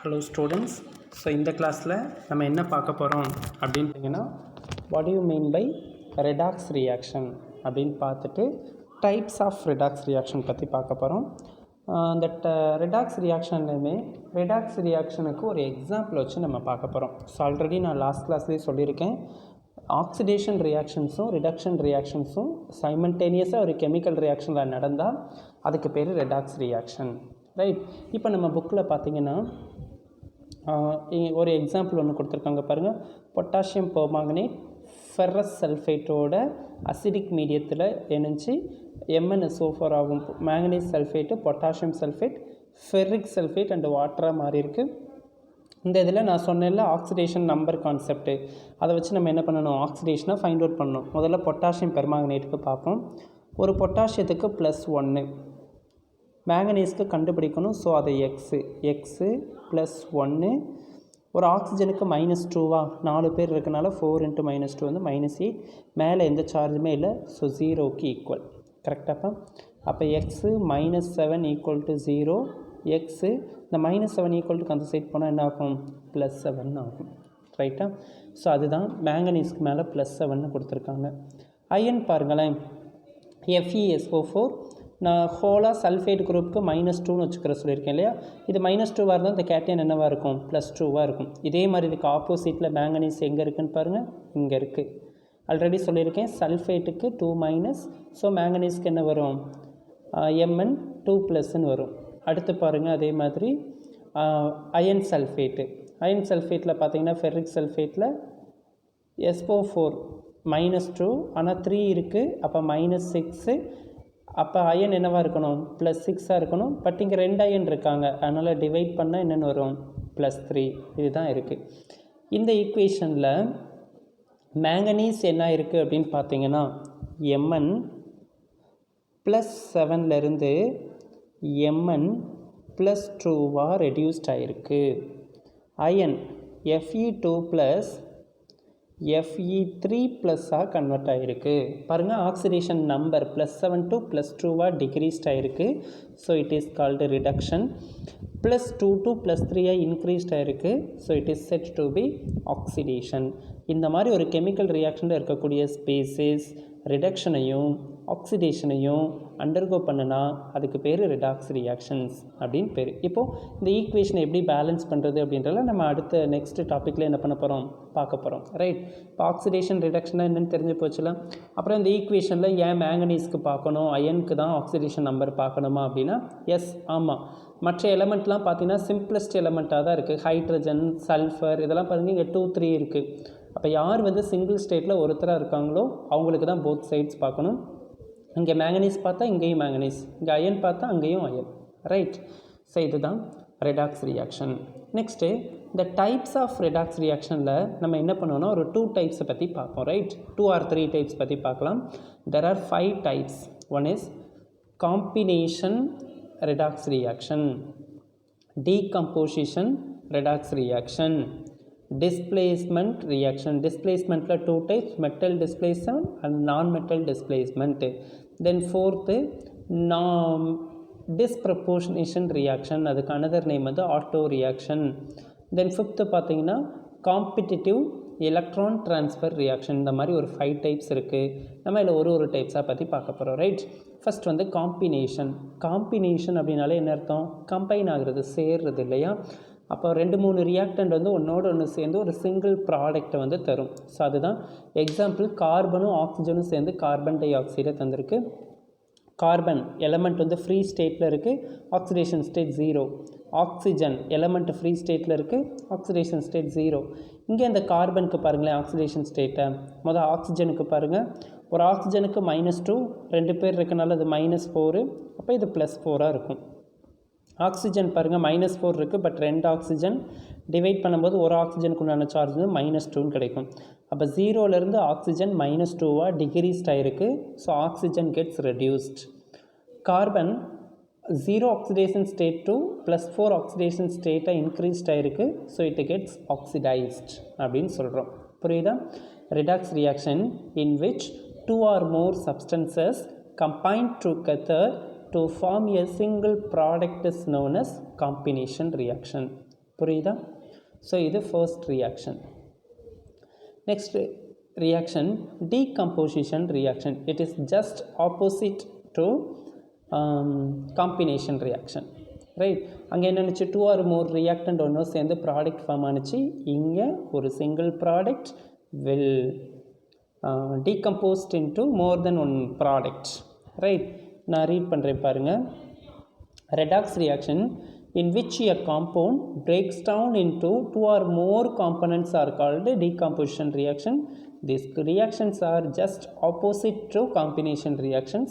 Hello students. So இந்த கிளாஸில் நம்ம என்ன பார்க்க போகிறோம் அப்படின்ட்டிங்கன்னா, what you mean by redox reaction அப்படின்னு பார்த்துட்டு டைப்ஸ் ஆஃப் ரெடாக்ஸ் ரியாக்ஷன் பற்றி பார்க்க போகிறோம். இந்த ரெடாக்ஸ் ரியாக்ஷன்லையுமே ரெடாக்ஸ் ரியாக்ஷனுக்கு ஒரு எக்ஸாம்பிள் வச்சு நம்ம பார்க்க போகிறோம். ஸோ ஆல்ரெடி நான் லாஸ்ட் கிளாஸ்லேயே சொல்லியிருக்கேன், ஆக்சிடேஷன் ரியாக்ஷன்ஸும் ரிடக்ஷன் ரியாக்ஷன்ஸும் சைமல்டேனியஸாக ஒரு கெமிக்கல் ரியாக்ஷனில் நடந்தால் அதுக்கு பேர் ரெடாக்ஸ் ரியாக்ஷன், ரைட்? இப்போ நம்ம புக்கில் பார்த்தீங்கன்னா ஒரு எக்ஸாம்பிள் ஒன்று கொடுத்துருக்காங்க பாருங்கள். பொட்டாசியம் பெர்மாங்கனேட் ஃபெரஸ் சல்ஃபேட்டோட அசிடிக் மீடியத்தில் இணைஞ்சி MnSO4 ஆகும். Manganese sulphate, potassium sulphate, ferric sulphate and வாட்டராக மாறி இருக்குது. இந்த இதில் நான் சொன்னேன்ல ஆக்சிடேஷன் நம்பர் கான்செப்ட்டு, அதை வச்சு நம்ம என்ன பண்ணணும், ஆக்சிடேஷனை ஃபைண்ட் அவுட் பண்ணணும். முதல்ல பொட்டாசியம் பெர்மாங்கனேட்டுக்கு பார்ப்போம். ஒரு பொட்டாசியத்துக்கு +1, மேங்கனீஸ்க்கு கண்டுபிடிக்கணும். ஸோ அதை எக்ஸு +1. ஒரு ஆக்சிஜனுக்கு -2வா, 4 பேர் இருக்கனால 4 × -2 வந்து -8. மேலே எந்த சார்ஜுமே இல்லை, ஸோ 0க்கு ஈக்குவல். கரெக்டாப்பா? அப்போ எக்ஸு -7 = 0. எக்ஸு இந்த -7 ஈக்குவல்ட்டுக்கு அந்த சைட் போனால் என்ன ஆகும், +7 ஆகும். ரைட்டா? ஸோ அதுதான் மேங்கனீஸ்க்கு மேலே +7 கொடுத்துருக்காங்க. அயன் பாருங்களேன், FeSO4. நான் ஹோலாக சல்ஃபேட் குரூப்புக்கு -2ன்னு வச்சுக்கிற சொல்லியிருக்கேன் இல்லையா? இது -2வாக இருந்தால் இந்த கேட்டையன் என்னவாக இருக்கும், +2வாக இருக்கும். இதே மாதிரி இதுக்கு ஆப்போசிட்டில் மேங்கனீஸ் எங்கே இருக்குதுன்னு பாருங்கள், இங்கே இருக்குது. ஆல்ரெடி சொல்லியிருக்கேன், சல்ஃபேட்டுக்கு 2-, ஸோ மேங்கனீஸ்க்கு என்ன வரும், Mn 2+ வரும். அடுத்து பாருங்கள், அதே மாதிரி அயன் சல்ஃபேட்டு. அயன் சல்ஃபேட்டில் பார்த்தீங்கன்னா ஃபெர்ரிக் சல்ஃபேட்டில் SO4 -2, ஆனால் 3 இருக்குது, அப்போ -6. அப்போ அயன் என்னவாக இருக்கணும், +6ஆக இருக்கணும். பட் இங்கே 2 அயன் இருக்காங்க, அதனால் டிவைட் பண்ணால் என்னென்னு வரும், +3. இதுதான் இருக்குது. இந்த ஈக்குவேஷனில் மேங்கனீஸ் என்ன இருக்குது அப்படின்னு பார்த்தீங்கன்னா, Mn +7லேருந்து Mn +2வாக ரெடியூஸ்ட் ஆகிருக்கு. அயன் Fe2+ Fe3+ கன்வெர்ட் ஆகிருக்கு. பாருங்கள், ஆக்சிடேஷன் நம்பர் +7 to +2 டிக்ரீஸ்ட் ஆகிருக்கு. So it is called reduction. +2 to +3 increased ஆகிருக்கு. So it is said to be oxidation. இந்த மாதிரி ஒரு கெமிக்கல் ரியாக்ஷனில் இருக்கக்கூடிய ஸ்பேசஸ் ரிடக்ஷனையும் ஆக்சிடேஷனையும் அண்டர்கோ பண்ணுனா அதுக்கு பேர் ரெடாக்ஸ் ரியாக்ஷன்ஸ் அப்படின்னு பேர். இப்போது இந்த ஈக்குவேஷனை எப்படி பேலன்ஸ் பண்ணுறது அப்படின்றத நம்ம அடுத்த நெக்ஸ்ட் டாப்பிக்கில் என்ன பண்ண போகிறோம், பார்க்க போகிறோம், ரைட்? இப்போ ஆக்சிடேஷன் ரிடக்ஷனாக என்னென்னு தெரிஞ்சு போச்சுலாம். அப்புறம் இந்த ஈக்குவேஷனில் ஏன் மேங்கனீஸ்க்கு பார்க்கணும், அயனுக்கு தான் ஆக்சிடேஷன் நம்பர் பார்க்கணுமா அப்படின்னா, எஸ், ஆமாம். மற்ற எலமெண்ட்லாம் பார்த்தீங்கன்னா சிம்பிளஸ்ட் எலமெண்ட்டாக தான் இருக்குது. ஹைட்ரஜன், சல்ஃபர் இதெல்லாம் பாருங்கள், இங்கே 2, 3 இருக்குது. அப்போ யார் வந்து சிங்கிள் ஸ்டேட்டில் ஒருத்தராக இருக்காங்களோ அவங்களுக்கு தான் போத் சைட்ஸ் பார்க்கணும். இங்கே மேங்கனீஸ் பார்த்தா இங்கேயும் மேங்கனீஸ், இங்கே அயன் பார்த்தா அங்கேயும் அயன், ரைட்? ஸோ இதுதான் ரெடாக்ஸ் ரியாக்ஷன். நெக்ஸ்ட்டு இந்த டைப்ஸ் ஆஃப் ரெடாக்ஸ் ரியாக்ஷனில் நம்ம என்ன பண்ணுவோம்னா ஒரு 2 டைப்ஸை பற்றி பார்ப்போம், ரைட்? 2 or 3 டைப்ஸ் பற்றி பார்க்கலாம். There are 5 types. One is combination redox reaction, decomposition redox reaction, displacement reaction. Displacementல 2 types, metal displacement and non-metal displacement. Then fourth, disproportionation reaction, அதுக்கு another name வந்து auto reaction. Then fifth பார்த்தீங்கன்னா competitive electron transfer reaction. இந்த மாதிரி ஒரு 5 types இருக்குது. நம்ம இதில் ஒரு டைப்ஸாக பற்றி பார்க்க போகிறோம், ரைட்? ஃபஸ்ட் வந்து காம்பினேஷன். காம்பினேஷன் அப்படின்னாலே என்ன அர்த்தம், கம்பைன் ஆகிறது, சேர்றது இல்லையா? அப்போ 2-3 ரியாக்டண்ட் வந்து ஒன்றோடு ஒன்று சேர்ந்து ஒரு சிங்கிள் ப்ராடக்டை வந்து தரும். ஸோ அதுதான் எக்ஸாம்பிள், கார்பனும் ஆக்சிஜனும் சேர்ந்து கார்பன் டை ஆக்சைடை தந்திருக்கு. கார்பன் எலமெண்ட் வந்து ஃப்ரீ ஸ்டேட்டில் இருக்குது, oxidation state 0. Oxygen element free ஸ்டேட்டில் இருக்குது, ஆக்சிடேஷன் ஸ்டேட் 0. இங்கே இந்த கார்பனுக்கு பாருங்களேன் ஆக்சிடேஷன் ஸ்டேட்டை. முதல் ஆக்சிஜனுக்கு பாருங்கள், ஒரு ஆக்சிஜனுக்கு -2, 2 பேர் இருக்கனால அது -4, அப்போ இது +4ஆக இருக்கும். ஆக்சிஜன் பாருங்கள் -4 இருக்குது, பட் 2 ஆக்சிஜன் டிவைட் பண்ணும்போது ஒரு ஆக்சிஜனுக்கு உண்டான சார்ஜ் வந்து -2ன்னு கிடைக்கும். அப்போ 0லேருந்து ஆக்சிஜன் -2வாக டிக்ரீஸ்ட் ஆகிருக்கு. So oxygen gets reduced. Carbon 0 oxidation state to +4 oxidation ஸ்டேட்டாக இன்க்ரீஸ்ட் ஆகிருக்கு. ஸோ இட் கெட்ஸ் ஆக்சிடைஸ்ட் அப்படின்னு சொல்கிறோம். புரியுதா? Redox reaction in which 2 or more substances combine together to form a single product is known as combination reaction. புரியுதா? So இது first reaction. Next reaction, decomposition reaction. It is just opposite to combination reaction, right? அங்கே என்ன நினச்சி 2 or more reactant ஒன்றும் சேர்ந்து product form ஆனிச்சு. இங்கே ஒரு single product will decomposed into more than one product, right? நான் ரீட் பண்ணுறேன் பாருங்கள். redox reaction in which a compound breaks down into 2 or more components are called decomposition reaction. These reactions are just opposite to combination reactions.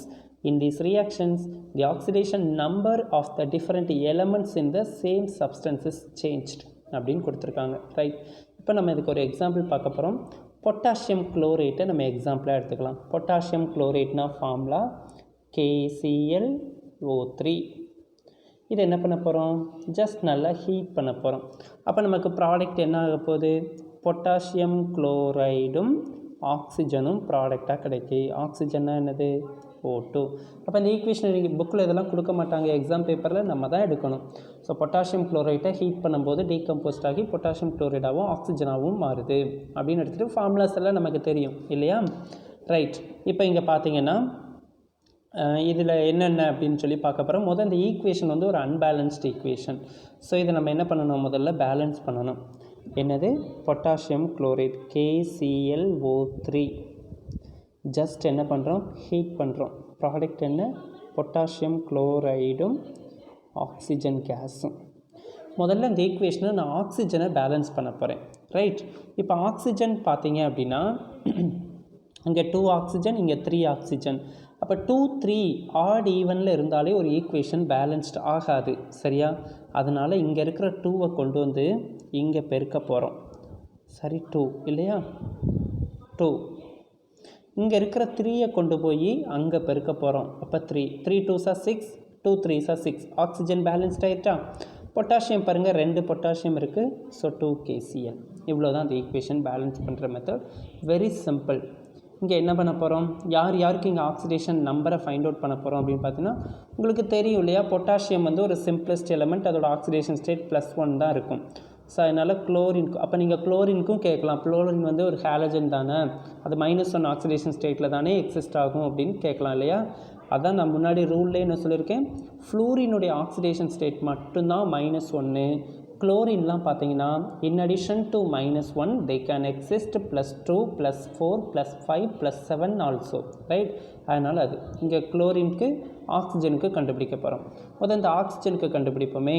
In these reactions, the oxidation number of the different elements in the same substance is changed. அப்படின்னு கொடுத்துருக்காங்க, right? இப்போ நம்ம இதுக்கு ஒரு example பார்க்க போகிறோம். Potassium குளோரேட்டை நம்ம எக்ஸாம்பிளாக எடுத்துக்கலாம். பொட்டாசியம் குளோரேட்னா ஃபார்முலா KClO3. இது என்ன பண்ண போகிறோம்? ஜஸ்ட் நல்லா ஹீட் பண்ண போகிறோம். அப்போ நமக்கு ப்ராடக்ட் என்ன ஆக போகுது? பொட்டாசியம் குளோரைடும் ஆக்சிஜனும் ப்ராடக்டாக கிடைக்கி. ஆக்சிஜன்னா என்னது? O2. அப்போ இந்த ஈக்குவேஷன் புக்கில் இதெல்லாம் கொடுக்க மாட்டாங்க, எக்ஸாம் பேப்பரில் நம்ம தான் எடுக்கணும். ஸோ பொட்டாசியம் குளோரைட்டை ஹீட் பண்ணும்போது டீகம்போஸ்ட் ஆகி பொட்டாசியம் குளோரைடாகவும் ஆக்சிஜனாகவும் மாறுது அப்படின்னு எடுத்துகிட்டு ஃபார்முலாஸ் எல்லாம் நமக்கு தெரியும் இல்லையா? ரைட். இப்போ இங்கே பார்த்தீங்கன்னா இதில் என்னென்ன அப்படின்னு சொல்லி பார்க்க போகிறோம். முதல் இந்த ஈக்குவேஷன் வந்து ஒரு அன்பேலன்ஸ்டு ஈக்குவேஷன். ஸோ இதை நம்ம என்ன பண்ணணும்? முதல்ல பேலன்ஸ் பண்ணணும். என்னது? பொட்டாசியம் குளோரைட் KClO3 ஜஸ்ட் என்ன பண்ணுறோம்? ஹீட் பண்ணுறோம். ப்ராடக்ட் என்ன? பொட்டாசியம் குளோரைடும் ஆக்சிஜன் கேஸும். முதல்ல இந்த ஈக்குவேஷனை நான் ஆக்சிஜனை பேலன்ஸ் பண்ண போகிறேன், ரைட்? இப்போ ஆக்சிஜன் பார்த்தீங்க அப்படின்னா இங்கே 2 ஆக்சிஜன், இங்கே 3 ஆக்சிஜன். அப்போ 2, 3 ஆட் ஈவனில் இருந்தாலே ஒரு ஈக்குவேஷன் பேலன்ஸ்டு ஆகாது, சரியா? அதனால் இங்கே இருக்கிற 2வை கொண்டு வந்து இங்கே பெருக்க போகிறோம். சரி, 2 இல்லையா? 2. இங்கே இருக்கிற 3யை கொண்டு போய் அங்கே பெருக்க போகிறோம். அப்போ 3 2s are 6, 2 3s are 6. Oxygen balanced ஆகிட்டா? பொட்டாசியம் பாருங்கள், 2 பொட்டாசியம் இருக்குது. So 2 KCl. இவ்வளோ தான் அந்த ஈக்குவேஷன் பேலன்ஸ் பண்ணுற மெத்தட். Very simple. இங்கே என்ன பண்ண போகிறோம்? யார் யாருக்கு இங்கே ஆக்சிடேஷன் நம்பரை ஃபைண்ட் அவுட் பண்ண போகிறோம் அப்படின்னு பார்த்தீங்கன்னா உங்களுக்கு தெரியும் இல்லையா? பொட்டாசியம் வந்து ஒரு சிம்பிளஸ்ட் எலமெண்ட், அதோட ஆக்சிடேஷன் ஸ்டேட் +1 தான் இருக்கும். ஸோ அதனால் குளோரின்க்கு, அப்போ நீங்கள் குளோரினுக்கும் கேட்கலாம், குளோரின் வந்து ஒரு ஹாலஜன் தானே, அது -1 ஆக்சிடேஷன் ஸ்டேட்டில் தானே எக்ஸிஸ்ட் ஆகும் அப்படின்னு கேட்கலாம் இல்லையா? அதான் நான் முன்னாடி ரூல்லே என்ன சொல்லியிருக்கேன், ஃப்ளூரினுடைய ஆக்சிடேஷன் ஸ்டேட் மட்டும்தான் -1. குளோரின்லாம் பார்த்தீங்கன்னா in addition to -1 they can exist +2 +4 +5 +7 also, right? அதனால் அது இங்கே குளோரினுக்கு ஆக்சிஜனுக்கு கண்டுபிடிக்க போகிறோம். முதல் இந்த ஆக்சிஜனுக்கு கண்டுபிடிப்போமே.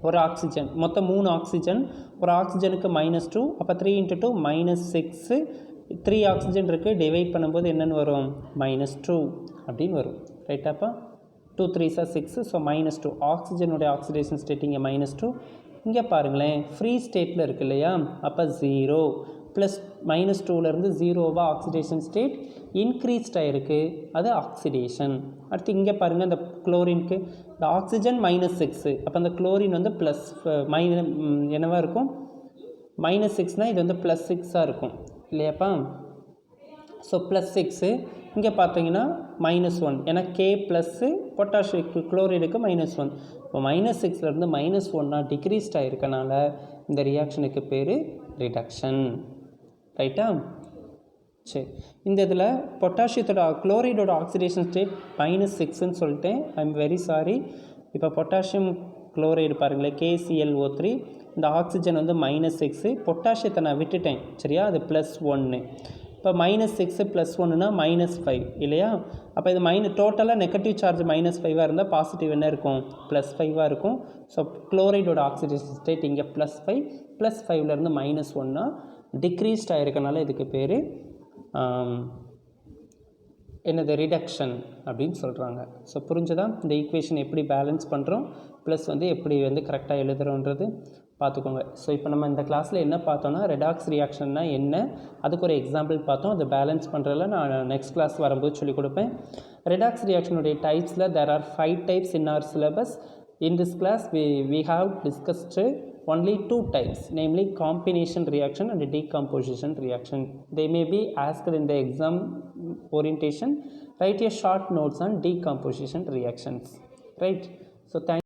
ஒரு ஆக்சிஜன், மொத்தம் 3 ஆக்சிஜன், ஒரு ஆக்சிஜனுக்கு -2, அப்போ 3 × 2 -6. 3 ஆக்சிஜன் இருக்குது, டிவைட் பண்ணும்போது என்னென்னு வரும்? -2 அப்படின்னு வரும், ரைட்டாப்பா? 2 3s are 6. ஸோ -2 ஆக்சிஜனுடைய ஆக்சிடேஷன் ஸ்டேட் இங்கே -2. இங்கே பாருங்களேன், ஃப்ரீ ஸ்டேட்டில் இருக்குது இல்லையா? அப்போ 0 ப்ளஸ் -2லேருந்து 0வா ஆக்சிடேஷன் ஸ்டேட் இன்க்ரீஸ்ட் ஆகிருக்கு, அது ஆக்சிடேஷன். அடுத்து இங்கே பாருங்கள், இந்த குளோரினுக்கு இந்த ஆக்சிஜன் -6, அப்போ அந்த குளோரின் வந்து ப்ளஸ் என்னவா இருக்கும்? -6னால் இது வந்து +6ஆக இருக்கும் இல்லையாப்பா? ஸோ +6. இங்கே பார்த்தீங்கன்னா -1, ஏன்னா K ப்ளஸ்ஸு பொட்டாசியக்கு குளோரைடுக்கு -1. இப்போ -6லேருந்து -1 டிக்ரீஸ்ட் ஆகிருக்கனால இந்த ரியாக்ஷனுக்கு பேர் ரிடக்ஷன், ரைட்டா? சரி, இந்த இதில் பொட்டாசியத்தோட குளோரைடோட ஆக்சிடேஷன் ஸ்டேட் -6ன்னு சொல்லிட்டேன். I am very sorry. இப்போ பொட்டாசியம் குளோரைடு பாருங்களேன், KClO3, இந்த ஆக்சிஜன் வந்து -6, பொட்டாசியத்தை நான் விட்டுட்டேன், சரியா? அது +1. இப்போ -6 +1னா -5 இல்லையா? அப்போ இது டோட்டலாக நெகட்டிவ் சார்ஜ் -5ஆக இருந்தால் பாசிட்டிவ் என்ன இருக்கும்? +5ஆக இருக்கும். ஸோ குளோரைடோட ஆக்சிடேஷன் ஸ்டேட் இங்கே +5, +5லேருந்து -1 டிக்ரீஸ்ட் ஆகிருக்கனால இதுக்கு பேர் என்னது? ரிடக்ஷன் அப்படின்னு சொல்கிறாங்க. ஸோ புரிஞ்சுதா இந்த ஈக்குவேஷன் எப்படி பேலன்ஸ் பண்ணுறோம், ப்ளஸ் வந்து எப்படி வந்து கரெக்டாக எழுதுகிறோன்றது பார்த்துக்கோங்க. ஸோ இப்போ நம்ம இந்த கிளாஸில் என்ன பார்த்தோன்னா, ரெடாக்ஸ் ரியாக்ஷன்னா என்ன, அதுக்கு ஒரு எக்ஸாம்பிள் பார்த்தோம். அதை பேலன்ஸ் பண்ணுறதுல நான் நெக்ஸ்ட் கிளாஸ் வரும்போது சொல்லிக் கொடுப்பேன். ரெடாக்ஸ் ரியாக்ஷனுடைய டைப்ஸில் there are 5 types in our syllabus. In this class we have discussed only 2 types, namely combination reaction and decomposition reaction. They may be asked in the exam orientation. Write a short notes on decomposition reactions, right? So thank